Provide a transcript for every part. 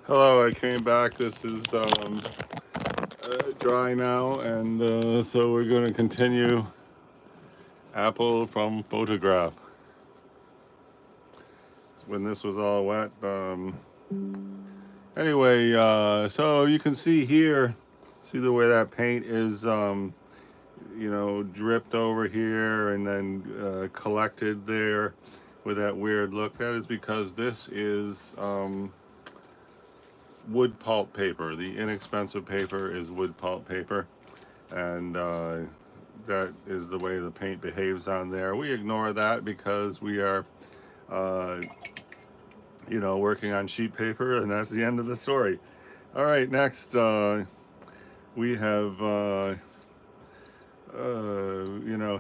Hello, I came back. This is dry now, and so we're going to continue apple from photograph. When this was all wet. Anyway, so you can see here, see the way that paint is, dripped over here and then collected there with that weird look. That is because this is wood pulp paper. The inexpensive paper is wood pulp paper, and that is the way the paint behaves on there. We ignore that because we are uh, working on sheet paper, and that's the end of the story. All right, next we have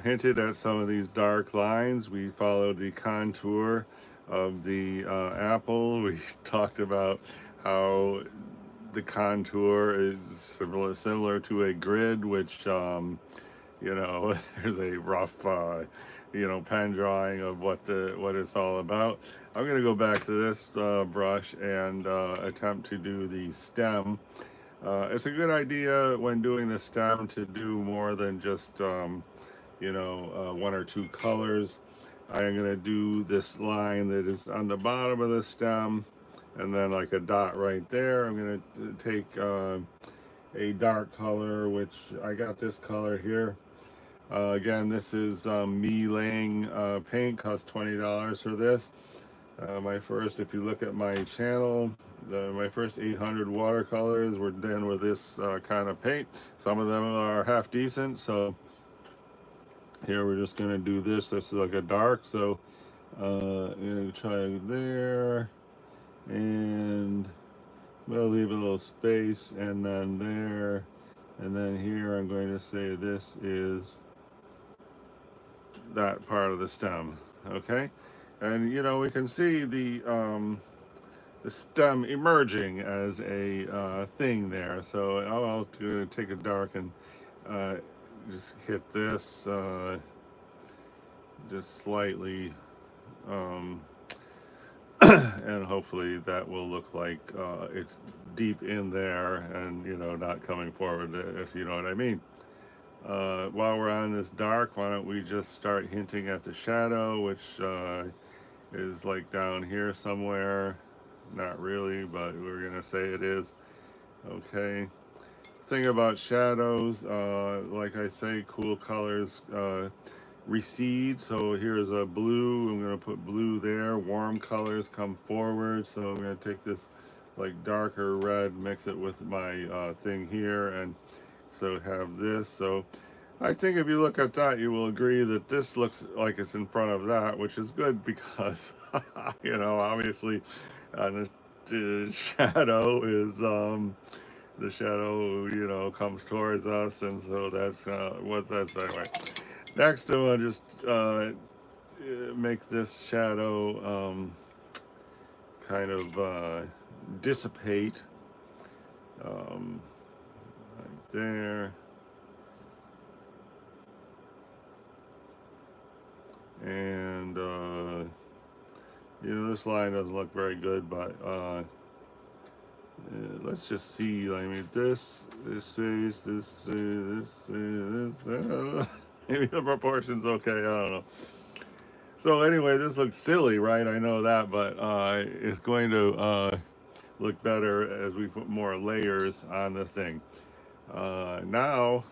hinted at some of these dark lines. We followed the contour of the apple. We talked about how the contour is similar to a grid, which there's a rough pen drawing of what it's all about. I'm going to go back to this brush and attempt to do the stem. It's a good idea when doing the stem to do more than just one or two colors. I am going to do this line that is on the bottom of the stem, and then like a dot right there. I'm going to take a dark color, which I got this color here. Again, this is me laying paint. Cost $20 for this. If you look at my channel, my first 800 watercolors were done with this kind of paint. Some of them are half decent, so here we're just going to do this. This is like a dark, so I'm going to try there, and we'll leave a little space, and then there, and then here I'm going to say this is that part of the stem, okay? And we can see the stem emerging as a thing there. So I'll take a dark and just hit this just slightly, and hopefully that will look like it's deep in there and not coming forward, if you know what I mean. While we're on this dark, why don't we just start hinting at the shadow, which is like down here somewhere. Not really, but we're gonna say it is. Okay. Thing about shadows, like I say, cool colors recede. So here's a blue. I'm gonna put blue there. Warm colors come forward. So I'm gonna take this like darker red, mix it with my thing here, and so have this. So I think if you look at that, you will agree that this looks like it's in front of that, which is good because, obviously, the shadow is, the shadow, comes towards us, and so that's what that's anyway. Next, I'm going to just make this shadow kind of dissipate right there. And this line doesn't look very good, but let's just see. I mean, this face, this maybe the proportions okay. I don't know. So anyway, this looks silly, right? I know that, but it's going to look better as we put more layers on the thing. Now,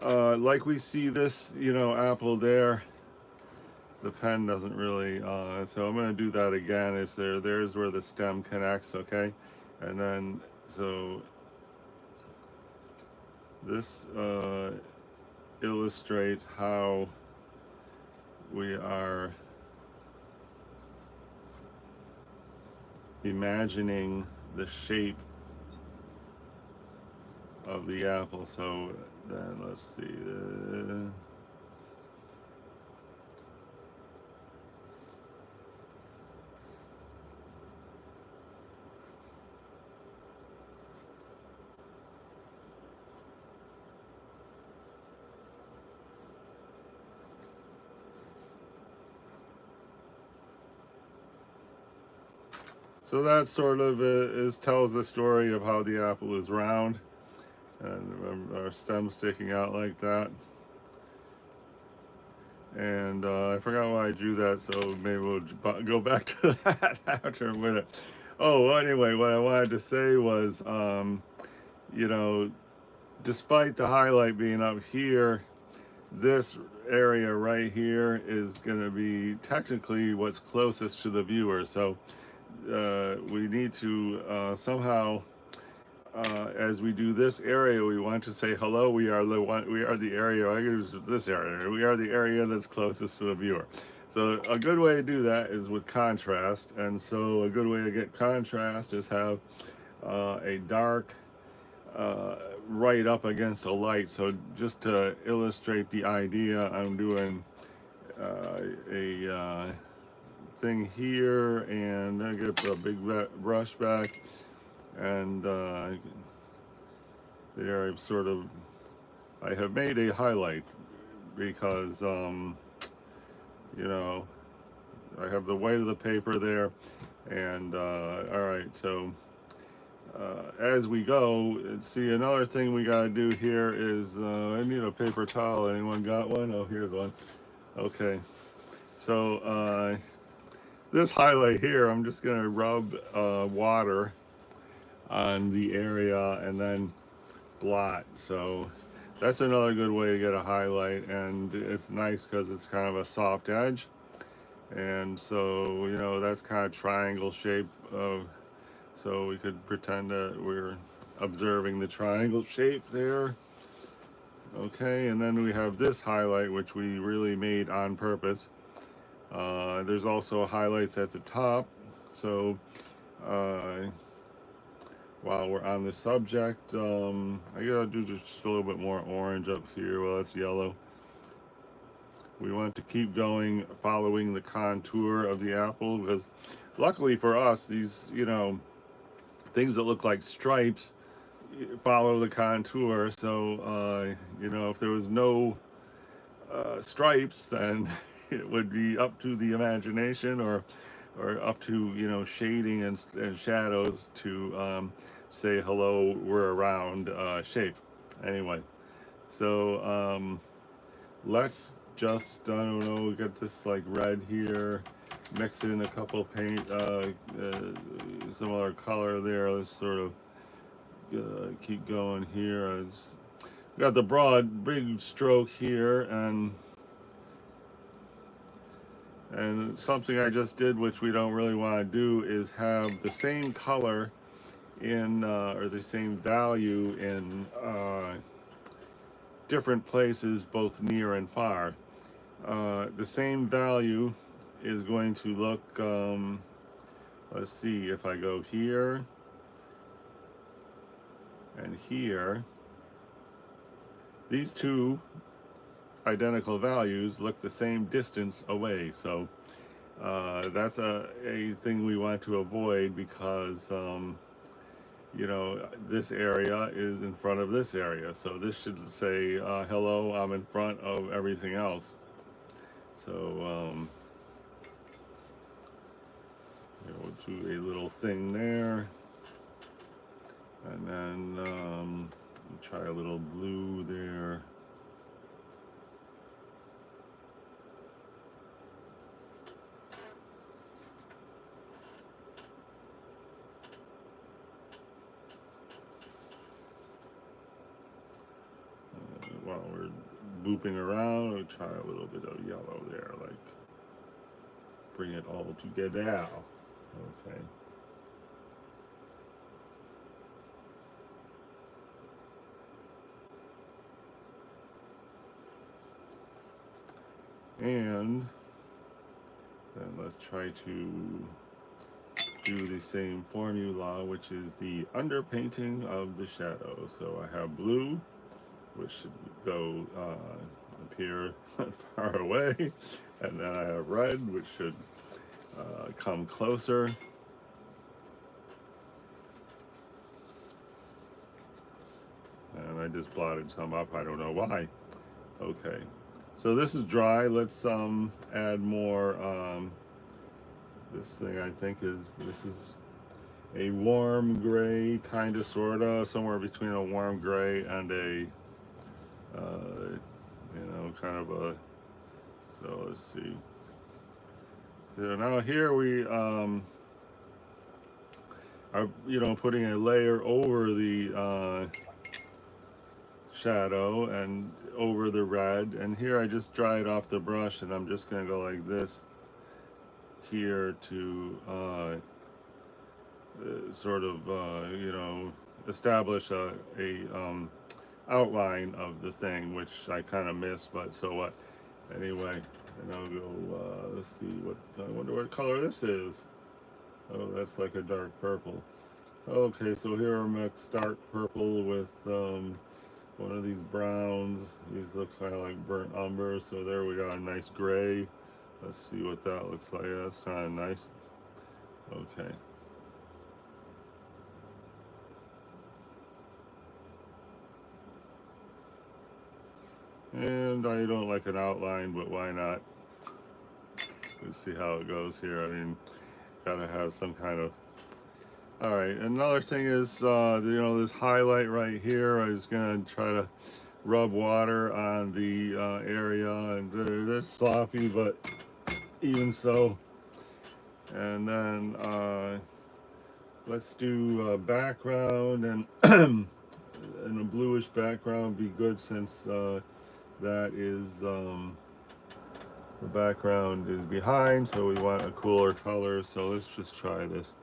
like we see this, apple there. The pen doesn't really, so I'm going to do that again. There's where the stem connects, okay? And then, so this illustrates how we are imagining the shape of the apple. So then let's see. So that sort of tells the story of how the apple is round and our stem sticking out like that. And I forgot why I drew that, so maybe we'll go back to that after a minute. Oh, well, anyway, what I wanted to say was, you know, despite the highlight being up here, this area right here is going to be technically what's closest to the viewer. So we need to somehow, as we do this area, we want to say hello. We are the one. We are the area. I use this area. We are the area that's closest to the viewer. So a good way to do that is with contrast. And so a good way to get contrast is have a dark right up against a light. So just to illustrate the idea, I'm doing a thing here, and I get the big brush back, and there I have made a highlight because you know, I have the white of the paper there, and all right, so as we go, see, another thing we gotta do here is I need a paper towel. Anyone got one? Oh, here's one. Okay, so this highlight here, I'm just gonna rub water on the area and then blot. So that's another good way to get a highlight, and it's nice because it's kind of a soft edge, and so you know that's kind of triangle shape of, so we could pretend that we're observing the triangle shape there. Okay, and then we have this highlight, which we really made on purpose. There's also highlights at the top. So while we're on the subject, I gotta do just a little bit more orange up here. Well, it's yellow. We want to keep going, following the contour of the apple, because luckily for us, these, you know, things that look like stripes follow the contour. So, you know, if there was no stripes, then it would be up to the imagination, or up to, you know, shading and shadows to say hello, we're around shape. Anyway, so let's just, I don't know, get this like red here, mix in a couple paint, some other color there. Let's sort of keep going here. Got the broad big stroke here, and something I just did, which we don't really want to do, is have the same color in or the same value in different places, both near and far. The same value is going to look, let's see, if I go here and here, these two identical values look the same distance away. So that's a thing we want to avoid, because you know, this area is in front of this area, so this should say hello, I'm in front of everything else. So you know, we'll do a little thing there, and then try a little blue there. While we're booping around, we'll try a little bit of yellow there, like bring it all together. Okay. And then let's try to do the same formula, which is the underpainting of the shadow. So I have blue, which should go appear far away, and then I have red, which should come closer. And I just blotted some up, I don't know why. Okay, so this is dry. Let's add more. This thing, I think, this is a warm gray, kind of, sort of, somewhere between a warm gray and a, kind of a, so let's see. So now here we are, putting a layer over the shadow and over the red. And here I just dry it off the brush, and I'm just gonna go like this here to sort of, establish a outline of the thing, which I kind of missed, but so what. Anyway, and I'll go, let's see, I wonder what color this is. Oh, that's like a dark purple. Okay, so here I mixed dark purple with one of these browns. These looks kind of like burnt umber, so there we got a nice gray. Let's see what that looks like. That's kind of nice. Okay. And I don't like an outline, but why not? Let's see how it goes here. I mean, gotta have some kind of... All right, another thing is, this highlight right here. I was gonna try to rub water on the area, and it's sloppy, but even so. And then let's do background, and and a bluish background be good, since that is the background is behind, so we want a cooler color. So let's just try this.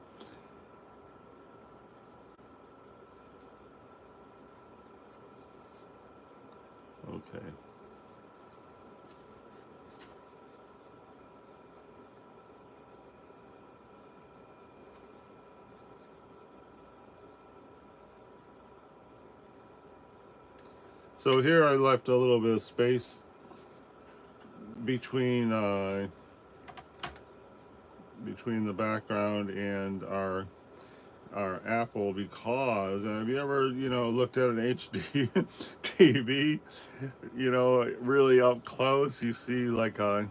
Okay. So here I left a little bit of space between the background and our apple, because have you ever looked at an HD TV, really up close? You see like a,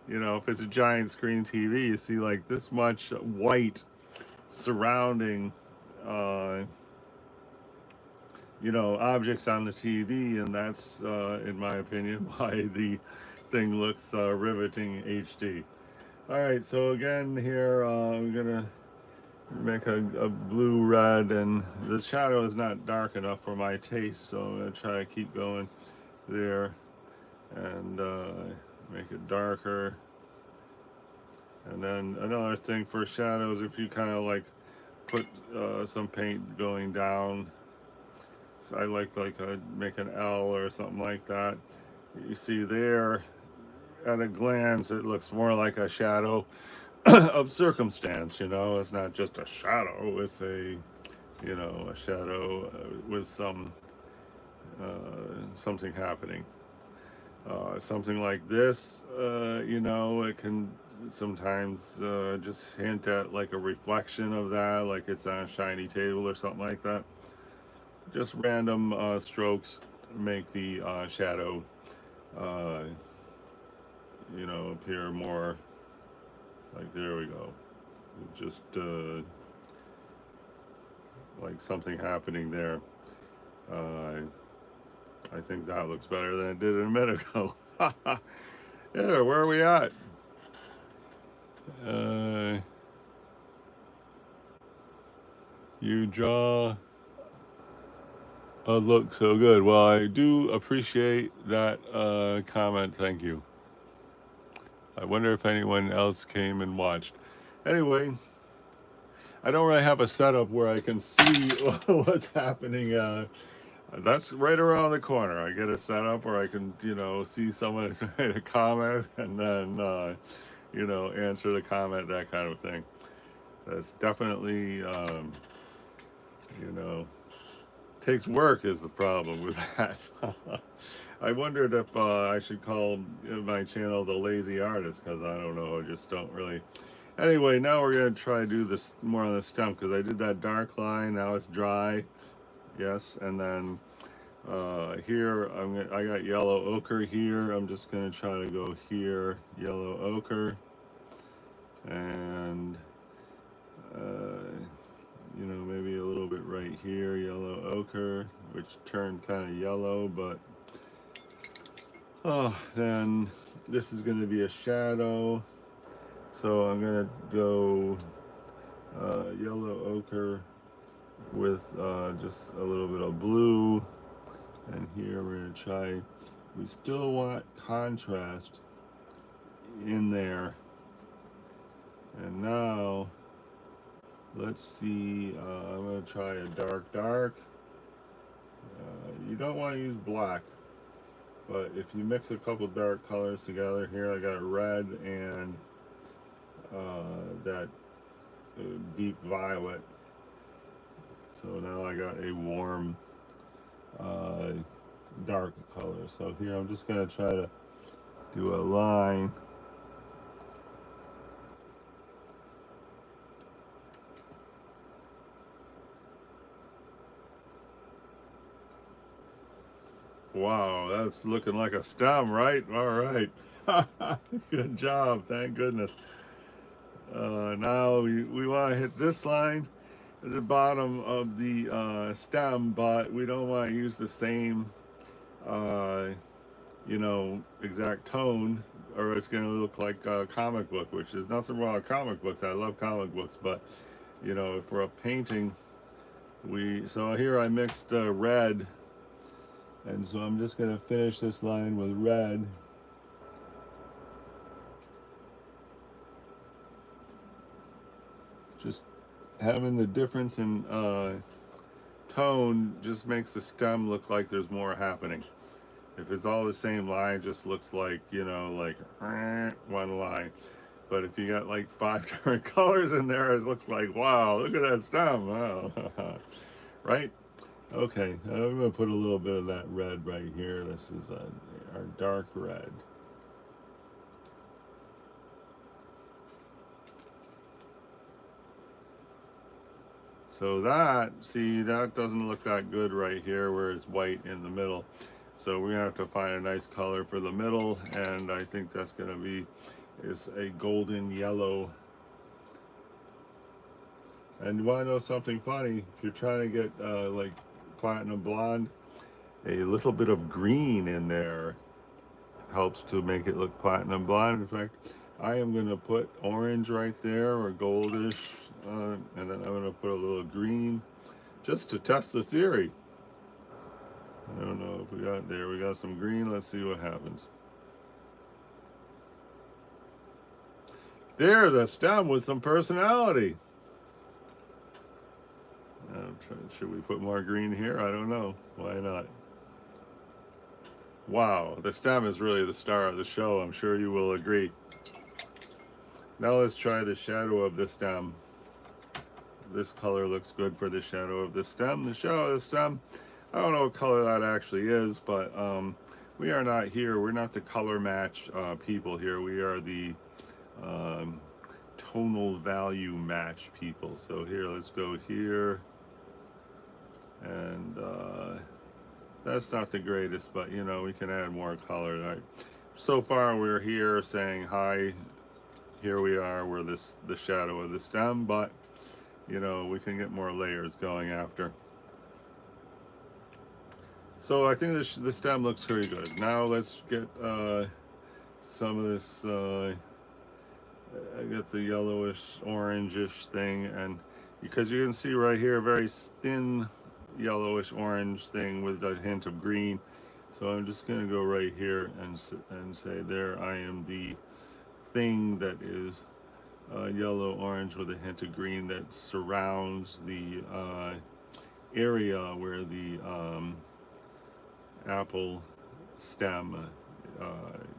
if it's a giant screen TV, you see like this much white surrounding objects on the TV, and that's in my opinion why the thing looks riveting HD. All right, so again here I'm gonna make a blue red, and the shadow is not dark enough for my taste, so I'm gonna try to keep going there and make it darker. And then another thing for shadows, if you kind of like put some paint going down, so I like make an L or something like that. You see there, at a glance, it looks more like a shadow of circumstance. It's not just a shadow, it's a a shadow with some something happening. Something like this, it can sometimes just hint at like a reflection of that, like it's on a shiny table or something like that. Just random strokes make the shadow appear more like, there we go, just like something happening there. I think that looks better than it did a minute ago. Yeah, where are we at? You draw look so good. Well, I do appreciate that comment. Thank you. I wonder if anyone else came and watched. Anyway, I don't really have a setup where I can see what's happening. That's right around the corner. I get a setup where I can, see someone made a comment, and then, answer the comment, that kind of thing. That's definitely, takes work is the problem with that. I wondered if I should call my channel The Lazy Artist, because I don't know, I just don't really. Anyway, now we're going to try to do this more on the stem, because I did that dark line, now it's dry. Yes, and then here I got yellow ochre here. I'm just going to try to go here, yellow ochre, and right here, yellow ochre, which turned kind of yellow, but then this is going to be a shadow. So I'm going to go yellow ochre with just a little bit of blue. And here we're going to try, we still want contrast in there. And now, let's see, I'm going to try a dark. You don't want to use black, but if you mix a couple dark colors together, here I got red and that deep violet. So now I got a warm dark color. So here I'm just going to try to do a line. Wow, that's looking like a stem, right? All right. Good job. Thank goodness. Now we want to hit this line at the bottom of the stem, but we don't want to use the same, exact tone, or it's going to look like a comic book, which is nothing wrong with comic books. I love comic books, but, for a painting, so here I mixed red. And so I'm just going to finish this line with red. Just having the difference in tone just makes the stem look like there's more happening. If it's all the same line, it just looks like, like one line. But if you got like 5 different colors in there, it looks like, wow, look at that stem. Wow. Right? Okay, I'm going to put a little bit of that red right here. This is our dark red. So that doesn't look that good right here where it's white in the middle. So we're going to have to find a nice color for the middle, and I think that's going to be is a golden yellow. And you want to know something funny? If you're trying to get like platinum blonde, a little bit of green in there helps to make it look platinum blonde. In fact, I am going to put orange right there, or goldish, and then I'm going to put a little green just to test the theory. I don't know if we got some green. Let's see what happens. There's a stem with some personality. Should we put more green here? I don't know. Why not? Wow, the stem is really the star of the show. I'm sure you will agree. Now let's try the shadow of the stem. This color looks good for the shadow of the stem. The shadow of the stem, I don't know what color that actually is, but we are not here. We're not the color match people here. We are the tonal value match people. So here, let's go here. And that's not the greatest, but we can add more color. Right? So far we're here saying hi, here we are, we're the shadow of the stem, but we can get more layers going after. So I think the stem looks pretty good. Now let's get some of this, I got the yellowish, orangish thing, and because you can see right here, very thin yellowish orange thing with a hint of green. So I'm just going to go right here and say there I am the thing that is yellow orange with a hint of green that surrounds the area where the apple stem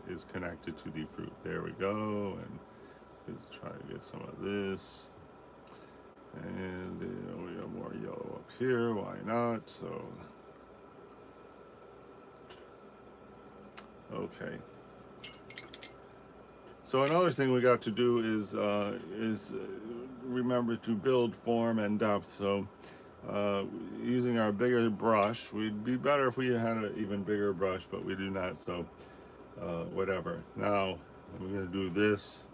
is connected to the fruit. There we go, and let's try to get some of this. And we have more yellow up here, why not? So, okay. So another thing we got to do is remember to build form and depth. So using our bigger brush, we'd be better if we had an even bigger brush, but we do not, so whatever. Now, we're gonna do this.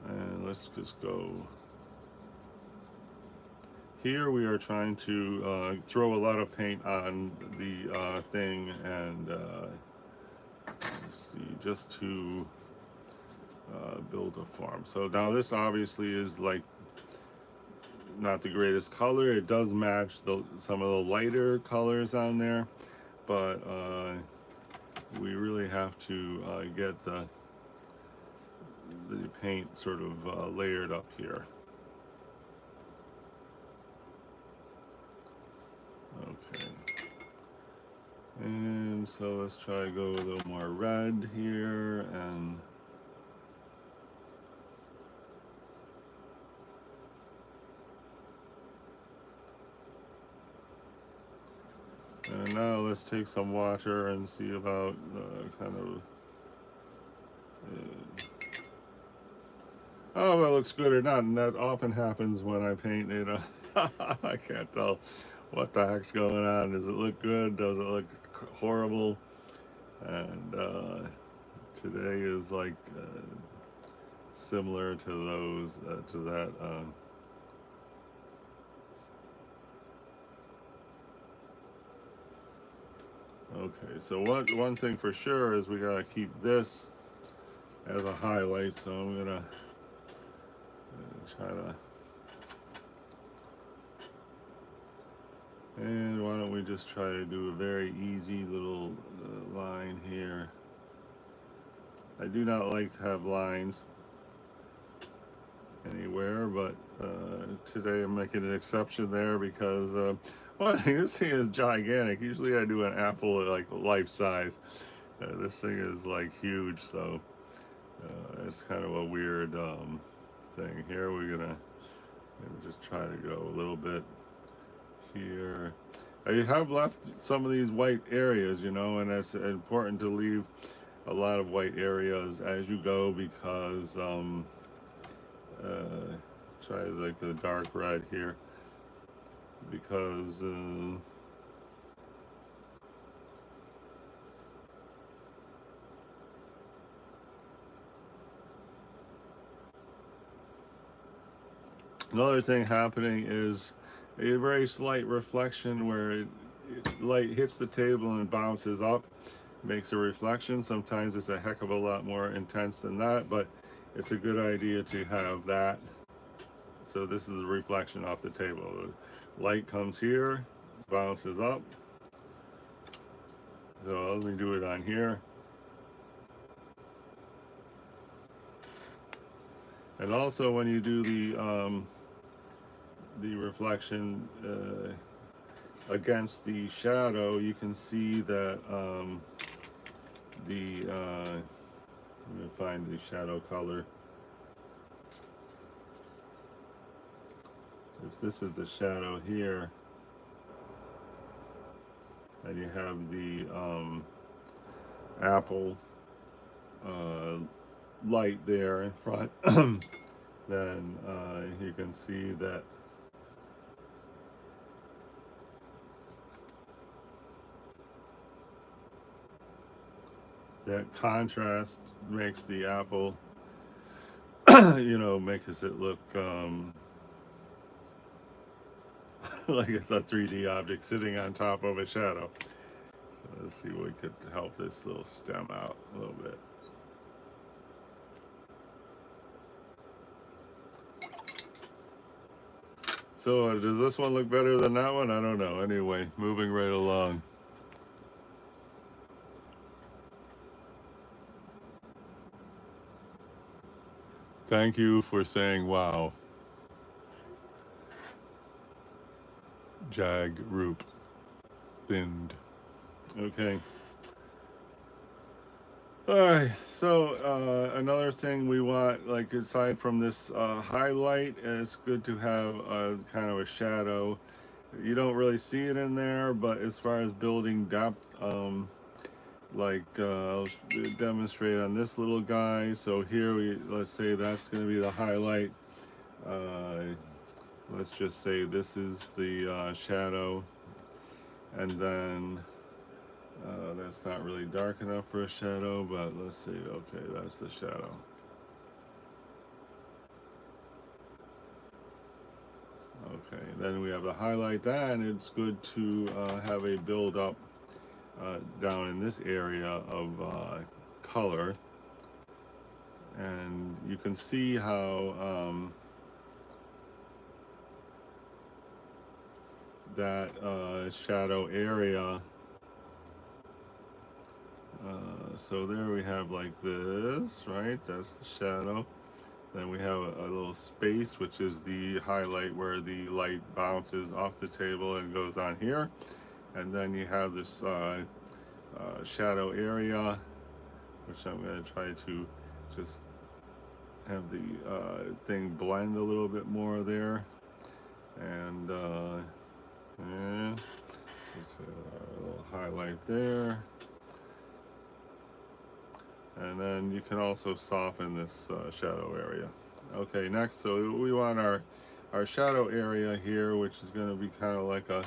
And let's just go. Here we are trying to throw a lot of paint on the thing, and let's see, just to build a farm. So now this obviously is like not the greatest color. It does match some of the lighter colors on there, but we really have to get the paint sort of layered up here. Okay, and so let's try to go a little more red here, and now let's take some water and see about kind of oh, that looks good or not, and that often happens when I paint it. I can't tell what the heck's going on. Does it look good? Does it look horrible? And today is like similar to those, to that. Okay, so one thing for sure is we gotta keep this as a highlight, so I'm gonna try to, and why don't we just try to do a very easy little line here. I do not like to have lines anywhere, but today I'm making an exception there because well, this thing is gigantic. Usually I do an apple like life size. This thing is like huge, so it's kind of a weird thing. Here we're gonna just try to go a little bit here. I have left some of these white areas, you know, and it's important to leave a lot of white areas as you go, because try like the dark red here, because another thing happening is a very slight reflection where light hits the table and bounces up, makes a reflection. Sometimes it's a heck of a lot more intense than that, but it's a good idea to have that. So this is a reflection off the table. The light comes here, bounces up. So let me do it on here. And also when you do the reflection against the shadow, you can see that let me find the shadow color. If this is the shadow here, and you have the apple light there in front, then you can see that that contrast makes the apple you know, makes it look like it's a 3D object sitting on top of a shadow. So let's see what we could help this little stem out a little bit. So does this one look better than that one? I don't know. Anyway, moving right along. Thank you for saying wow. Jag Roop. Thinned. Okay. Alright, so another thing we want, like aside from this highlight, it's good to have kind of a shadow. You don't really see it in there, but as far as building depth, like I'll demonstrate on this little guy. So here let's say that's going to be the highlight. Let's just say this is the shadow, and then that's not really dark enough for a shadow, but let's see. Okay, that's the shadow. Okay, then we have to highlight that, and it's good to have a build up down in this area of color. And you can see how that shadow area, so there we have like this, right? That's the shadow. Then we have a little space, which is the highlight where the light bounces off the table and goes on here. And then you have this shadow area, which I'm going to try to just have the thing blend a little bit more there. And yeah, just a little highlight there. And then you can also soften this shadow area. Okay, next, so we want our shadow area here, which is going to be kind of like a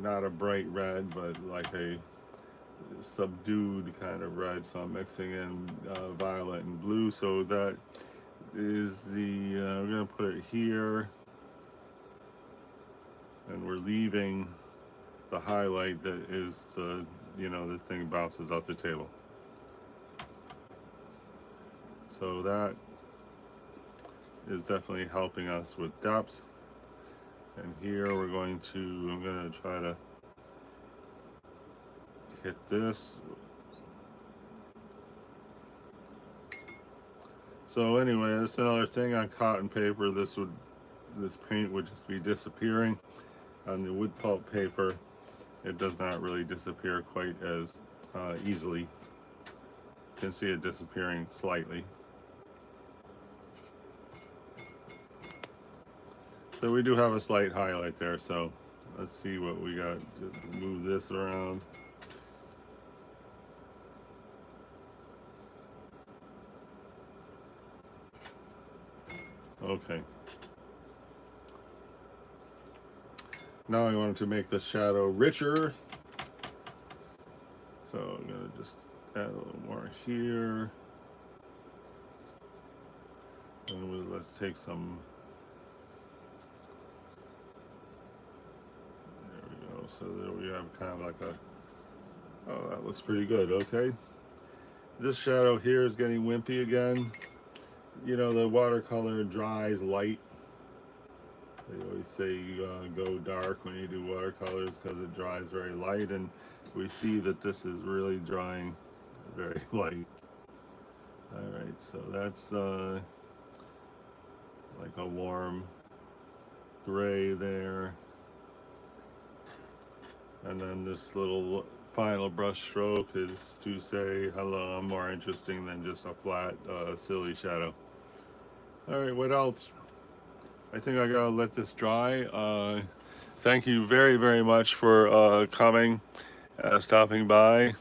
not a bright red, but like a subdued kind of red. So I'm mixing in violet and blue. So that is the we're going to put it here, and we're leaving the highlight that is the, you know, the thing bounces off the table. So that is definitely helping us with depth. And here we're going to, I'm going to try to hit this. So anyway, that's another thing on cotton paper. This paint would just be disappearing. On the wood pulp paper, it does not really disappear quite as easily. You can see it disappearing slightly. So we do have a slight highlight there, so let's see what we got. Just move this around. Okay. Now I wanted to make the shadow richer. So I'm gonna just add a little more here. And let's take some, there we go. So there we have kind of like a, oh, that looks pretty good, okay. This shadow here is getting wimpy again. You know, the watercolor dries light. They always say go dark when you do watercolors because it dries very light, and we see that this is really drying very light. All right, so that's like a warm gray there. And then this little final brush stroke is to say, hello, I'm more interesting than just a flat, silly shadow. All right, what else? I think I gotta let this dry. Thank you very, very much for coming, stopping by.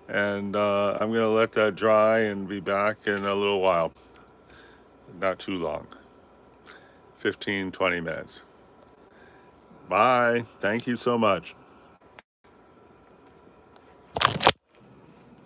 And I'm gonna let that dry and be back in a little while. Not too long. 15, 20 minutes. Bye. Thank you so much.